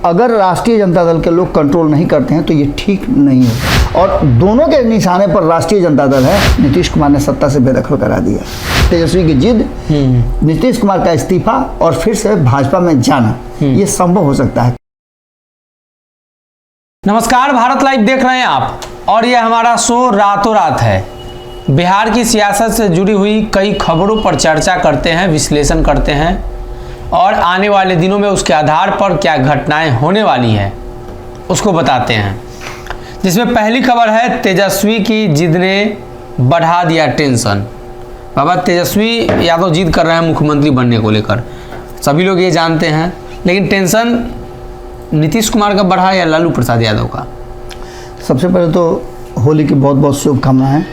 अगर राष्ट्रीय जनता दल के लोग कंट्रोल नहीं करते हैं तो ये ठीक नहीं है। और दोनों के निशाने पर राष्ट्रीय जनता दल है। नीतीश कुमार ने सत्ता से बेदखल करा दिया। तेजस्वी की जिद, नीतीश कुमार का इस्तीफा और फिर से भाजपा में जाना, ये संभव हो सकता है। नमस्कार, भारत लाइव देख रहे हैं आप और यह हमारा शो रातों रात है। बिहार की सियासत से जुड़ी हुई कई खबरों पर चर्चा करते हैं, विश्लेषण करते हैं और आने वाले दिनों में उसके आधार पर क्या घटनाएं होने वाली हैं उसको बताते हैं। जिसमें पहली खबर है, तेजस्वी की जिद ने बढ़ा दिया टेंशन। बाबा तेजस्वी यादव जिद कर रहे हैं मुख्यमंत्री बनने को लेकर, सभी लोग ये जानते हैं, लेकिन टेंशन नीतीश कुमार का बढ़ा या लालू प्रसाद यादव का? सबसे पहले तो होली की बहुत बहुत शुभकामनाएं।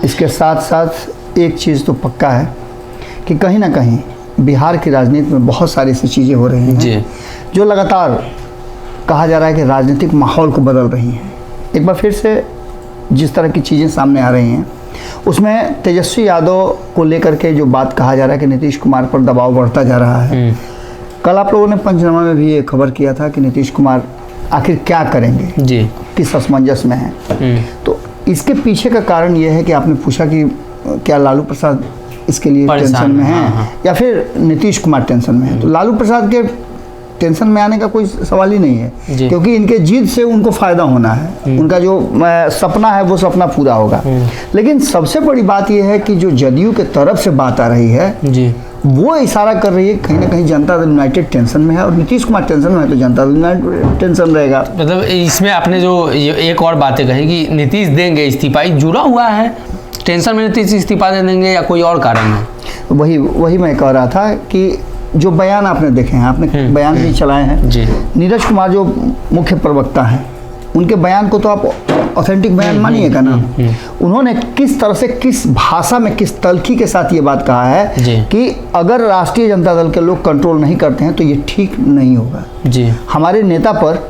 इसके साथ साथ एक चीज़ तो पक्का है कि कहीं ना कहीं बिहार की राजनीति में बहुत सारी ऐसी चीज़ें हो रही हैं जो लगातार कहा जा रहा है कि राजनीतिक माहौल को बदल रही हैं। एक बार फिर से जिस तरह की चीज़ें सामने आ रही हैं उसमें तेजस्वी यादव को लेकर के जो बात कहा जा रहा है कि नीतीश कुमार पर दबाव बढ़ता जा रहा है। कल आप लोगों ने पंचनामा में भी ये खबर किया था कि नीतीश कुमार आखिर क्या करेंगे, किस असमंजस में है। तो इसके पीछे का कारण ये है कि आपने पूछा कि क्या लालू प्रसाद इसके लिए टेंशन में है या फिर नीतीश कुमार टेंशन में है। तो लालू प्रसाद के टेंशन में आने का कोई सवाल ही नहीं है, क्योंकि इनके जीत से उनको फायदा होना है। उनका जो सपना है वो सपना पूरा होगा। लेकिन सबसे बड़ी बात यह है कि जो जदयू के तरफ से बात आ रही है वो इशारा कर रही है कहीं ना कहीं जनता दल यूनाइटेड टेंशन में है और नीतीश कुमार टेंशन में है तो जनता दल यूनाइटेड टेंशन रहेगा। मतलब इसमें आपने जो एक और बातें कही कि नीतीश देंगे इस्तीफा, जुड़ा हुआ है टेंशन में, नीतीश इस्तीफा दे देंगे या कोई और कारण है? वही मैं कह रहा था कि जो बयान आपने देखे हैं, आपने बयान भी चलाए हैं। नीरज कुमार जो मुख्य प्रवक्ता हैं उनके बयान को तो आप ऑथेंटिक बयान मानिएगा ना। उन्होंने किस तरह से, किस भाषा में, किस तलखी के साथ ये बात कहा है कि अगर राष्ट्रीय जनता दल के लोग कंट्रोल नहीं करते हैं तो ये ठीक नहीं होगा। हमारे नेता पर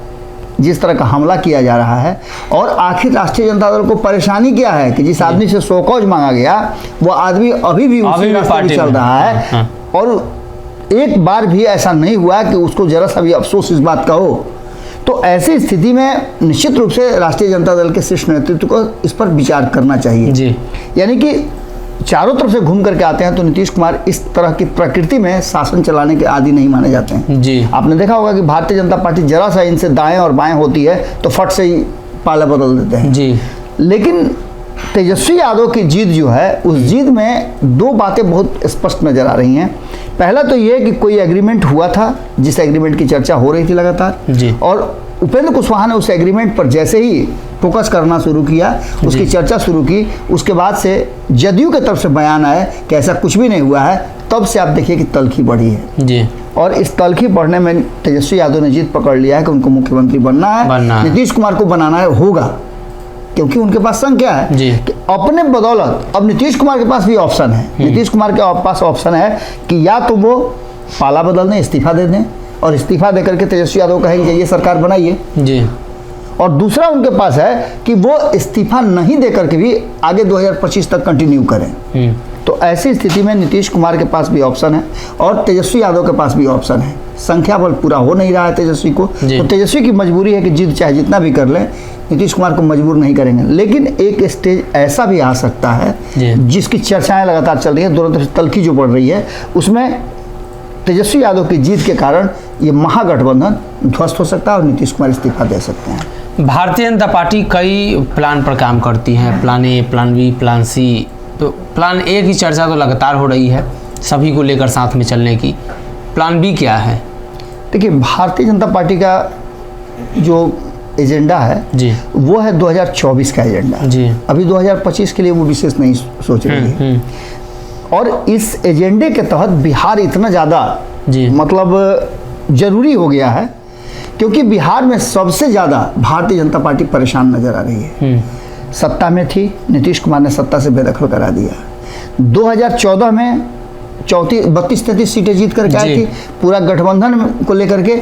जिस तरह का हमला किया जा रहा है और आखिर राष्ट्रीय जनता दल को परेशानी क्या है कि जिस आदमी से शोकॉज मांगा गया वो आदमी अभी भी उसी रास्ते पे चल रहा है और एक बार भी ऐसा नहीं हुआ कि उसको जरा सा भी अफसोस इस बात का हो। तो ऐसी स्थिति में निश्चित रूप से राष्ट्रीय जनता दल के शीर्ष नेतृत्व को इस पर विचार करना चाहिए। यानी कि चारों तरफ से घूम करके आते हैं तो नीतीश कुमार इस तरह की प्रकृति में शासन चलाने के आदी नहीं माने जाते हैं। आपने देखा होगा कि भारतीय जनता पार्टी जरा सा इनसे दाएं और बाएं होती है तो फट से ही पाला बदल देते हैं। लेकिन तेजस्वी यादव की जीत जो है उस जीत में दो बातें बहुत स्पष्ट नजर आ रही हैं। पहला तो ये कि कोई एग्रीमेंट हुआ था जिस एग्रीमेंट की चर्चा हो रही थी लगातार, और उपेंद्र कुशवाहा ने उस एग्रीमेंट पर जैसे ही फोकस करना शुरू किया, उसकी चर्चा शुरू की, उसके बाद से जदयू के तरफ से बयान आए कि ऐसा कुछ भी नहीं हुआ है। तब से आप देखिए कि तलखी बढ़ी है और इस तलखी बढ़ने में तेजस्वी यादव ने जीत पकड़ लिया है कि उनको मुख्यमंत्री बनना है, नीतीश कुमार को बनाना होगा, क्योंकि उनके पास संख्या है कि अपने बदौलत अब नीतीश कुमार के पास भी ऑप्शन है। नीतीश कुमार के पास ऑप्शन है कि या तो वो पाला बदल दें, इस्तीफा दे दें और इस्तीफा देकर के तेजस्वी यादव कहेंगे ये सरकार बनाइए, और दूसरा उनके पास है कि वो इस्तीफा नहीं देकर के भी आगे 2025 तक कंटिन्यू करें। तो ऐसी स्थिति में नीतीश कुमार के पास भी ऑप्शन है और तेजस्वी यादव के पास भी ऑप्शन है। संख्या बल पूरा हो नहीं रहा है तेजस्वी को, तो तेजस्वी की मजबूरी है कि जिद चाहे जितना भी कर लें नीतीश कुमार को मजबूर नहीं करेंगे। लेकिन एक स्टेज ऐसा भी आ सकता है जिसकी चर्चाएं लगातार चल रही है, दोनों तरफ तलखी जो बढ़ रही है, उसमें तेजस्वी यादव की जीत के कारण ये महागठबंधन ध्वस्त हो सकता है और नीतीश कुमार इस्तीफा दे सकते हैं। भारतीय जनता पार्टी कई प्लान पर काम करती है, plan A, plan B, plan C. तो प्लान ए की चर्चा तो लगातार हो रही है सभी को लेकर साथ में चलने की। प्लान बी क्या है? देखिए, भारतीय जनता पार्टी का जो एजेंडा है वो है 2024 का एजेंडा। अभी 2025 के लिए वो विशेष नहीं सोच रही है। और इस एजेंडे के तहत बिहार इतना ज़्यादा मतलब जरूरी हो गया है क्योंकि बिहार में सबसे ज़्यादा भारतीय जनता पार्टी परेशान नजर आ रही है। सत्ता में थी, नीतीश कुमार ने सत्ता से बेदखल करा दिया। 2014 में 32-33 सीटें जीत करके आई थी पूरा गठबंधन को लेकर के।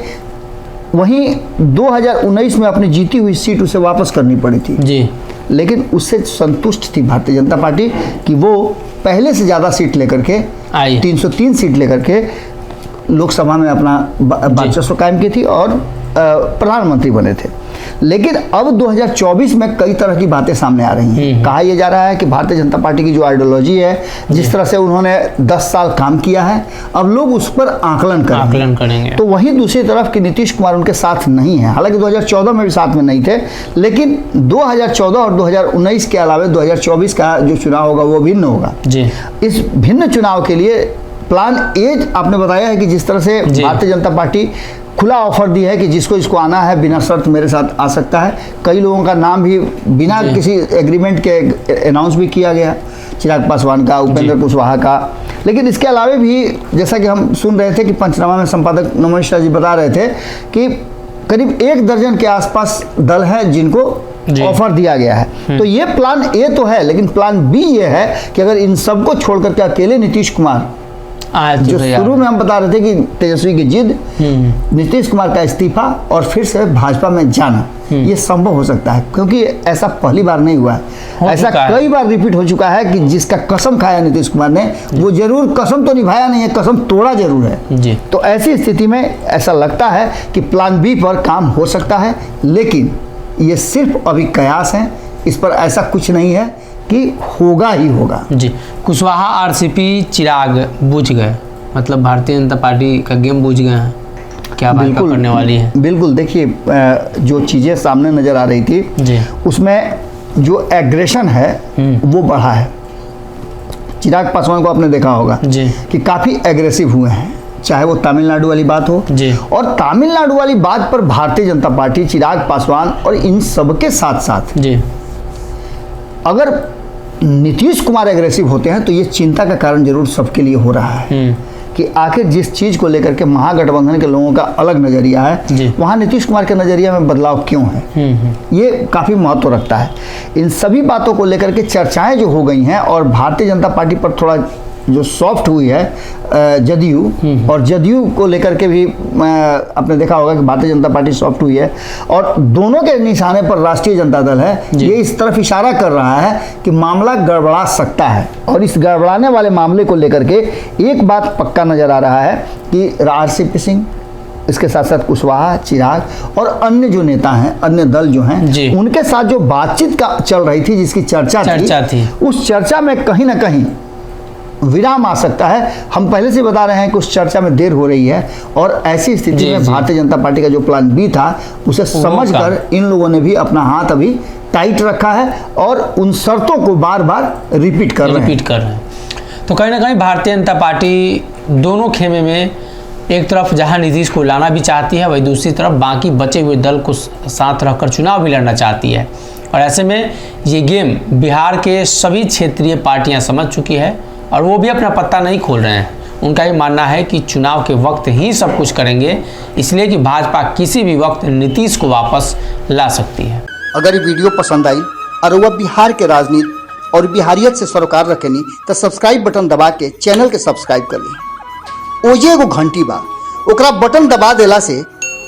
वहीं 2019 में अपनी जीती हुई सीट उसे वापस करनी पड़ी थी, लेकिन उससे संतुष्ट थी भारतीय जनता पार्टी कि वो पहले से ज़्यादा सीट लेकर के 303 सीट लेकर के लोकसभा में अपना वर्चस्व कायम की थी और प्रधानमंत्री बने थे। लेकिन अब 2024 में कई तरह की बातें सामने आ रही हैं। कहा यह जा रहा है कि भारतीय जनता पार्टी की जो आइडियोलॉजी है, जिस तरह से उन्होंने 10 साल काम किया है, अब लोग उस पर आकलन करेंगे। तो वहीं दूसरी तरफ कि नीतीश कुमार उनके साथ नहीं है। हालांकि 2014 में भी साथ में नहीं थे, लेकिन 2014 और 2019 के अलावा 2024 का जो चुनाव होगा वो भिन्न होगा जी। इस भिन्न चुनाव के लिए प्लान ए आपने बताया है कि जिस तरह से भारतीय जनता पार्टी खुला ऑफर दी है कि जिसको इसको आना है बिना शर्त मेरे साथ आ सकता है। कई लोगों का नाम भी बिना किसी एग्रीमेंट के अनाउंस भी किया गया, चिराग पासवान का, उपेंद्र कुशवाहा का। लेकिन इसके अलावा भी जैसा कि हम सुन रहे थे कि पंचनामा में संपादक नमन शाह जी बता रहे थे कि करीब 1 दर्जन के आसपास दल हैं जिनको ऑफर दिया गया है। तो ये प्लान ए तो है, लेकिन प्लान बी ये है कि अगर इन सबको छोड़ करके अकेले नीतीश कुमार, जो शुरू में हम बता रहे थे कि तेजस्वी की जिद, नीतीश कुमार का इस्तीफा और फिर से भाजपा में जाना, ये संभव हो सकता है, क्योंकि ऐसा पहली बार नहीं हुआ है। ऐसा कई बार रिपीट हो चुका है कि जिसका कसम खाया नीतीश कुमार ने, वो जरूर कसम तो निभाया नहीं है, कसम तोड़ा जरूर है जी। तो ऐसी स्थिति में ऐसा लगता है कि प्लान बी पर काम हो सकता है, लेकिन ये सिर्फ अभी कयास है, इस पर ऐसा कुछ नहीं है कि होगा ही होगा जी। कुशवाहा आरसीपी चिराग बुझ गए, मतलब भारतीय जनता पार्टी का गेम बुझ गए हैं, क्या भाजपा करने वाली है? बिल्कुल, देखिए जो चीज़ें सामने नज़र आ रही थी जी, उसमें जो एग्रेशन है वो बढ़ा है। चिराग पासवान को आपने देखा होगा जी कि काफ़ी एग्रेसिव हुए हैं, चाहे वो तमिलनाडु वाली बात हो जी। और तमिलनाडु वाली बात पर भारतीय जनता पार्टी, चिराग पासवान और इन सबके साथ साथ जी, अगर नीतीश कुमार एग्रेसिव होते हैं तो ये चिंता का कारण जरूर सबके लिए हो रहा है कि आखिर जिस चीज़ को लेकर के महागठबंधन के लोगों का अलग नज़रिया है, वहाँ नीतीश कुमार के नज़रिया में बदलाव क्यों है, ये काफ़ी महत्व रखता है। इन सभी बातों को लेकर के चर्चाएं जो हो गई हैं और भारतीय जनता पार्टी पर थोड़ा जो सॉफ्ट हुई है जदयू, और जदयू को लेकर के भी आपने देखा होगा कि भारतीय जनता पार्टी सॉफ्ट हुई है, और दोनों के निशाने पर राष्ट्रीय जनता दल है। ये इस तरफ इशारा कर रहा है कि मामला गड़बड़ा सकता है, और इस गड़बड़ाने वाले मामले को लेकर के एक बात पक्का नजर आ रहा है कि आरसीपी सिंह, इसके साथ साथ कुशवाहा, चिराग और अन्य जो नेता हैं, अन्य दल जो हैं, उनके साथ जो बातचीत का चल रही थी, जिसकी चर्चा थी, उस चर्चा में कहीं ना कहीं विराम आ सकता है। हम पहले से बता रहे हैं कि उस चर्चा में देर हो रही है, और ऐसी स्थिति में भारतीय जनता पार्टी का जो प्लान बी था उसे समझकर इन लोगों ने भी अपना हाथ अभी टाइट रखा है और उन शर्तों को बार बार रिपीट कर रहे हैं। तो कहीं ना कहीं भारतीय जनता पार्टी दोनों खेमे में, एक तरफ जहां नीतीश को लाना भी चाहती है, वही दूसरी तरफ बाकी बचे हुए दल को साथ रखकर चुनाव भी लड़ना चाहती है। और ऐसे में ये गेम बिहार के सभी क्षेत्रीय पार्टियां समझ चुकी है और वो भी अपना पत्ता नहीं खोल रहे हैं। उनका ये मानना है कि चुनाव के वक्त ही सब कुछ करेंगे, इसलिए कि भाजपा किसी भी वक्त नीतीश को वापस ला सकती है। अगर ये वीडियो पसंद आई और वह बिहार के राजनीति और बिहारियत से सरोकार रखेनी तो सब्सक्राइब बटन दबा के चैनल के सब्सक्राइब कर ली। ओजे एगो घंटी बा, ओकरा बटन दबा देला से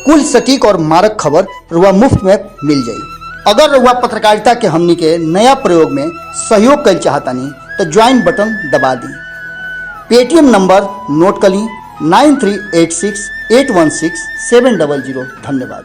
कुल सटीक और मारक खबर रुआ मुफ्त में मिल जाई। अगर रुआ पत्रकारिता के हमनी के नया प्रयोग में सहयोग कर चाहतानी तो ज्वाइन बटन दबा दी। पेटीएम नंबर नोट कर ली 9386816700। धन्यवाद।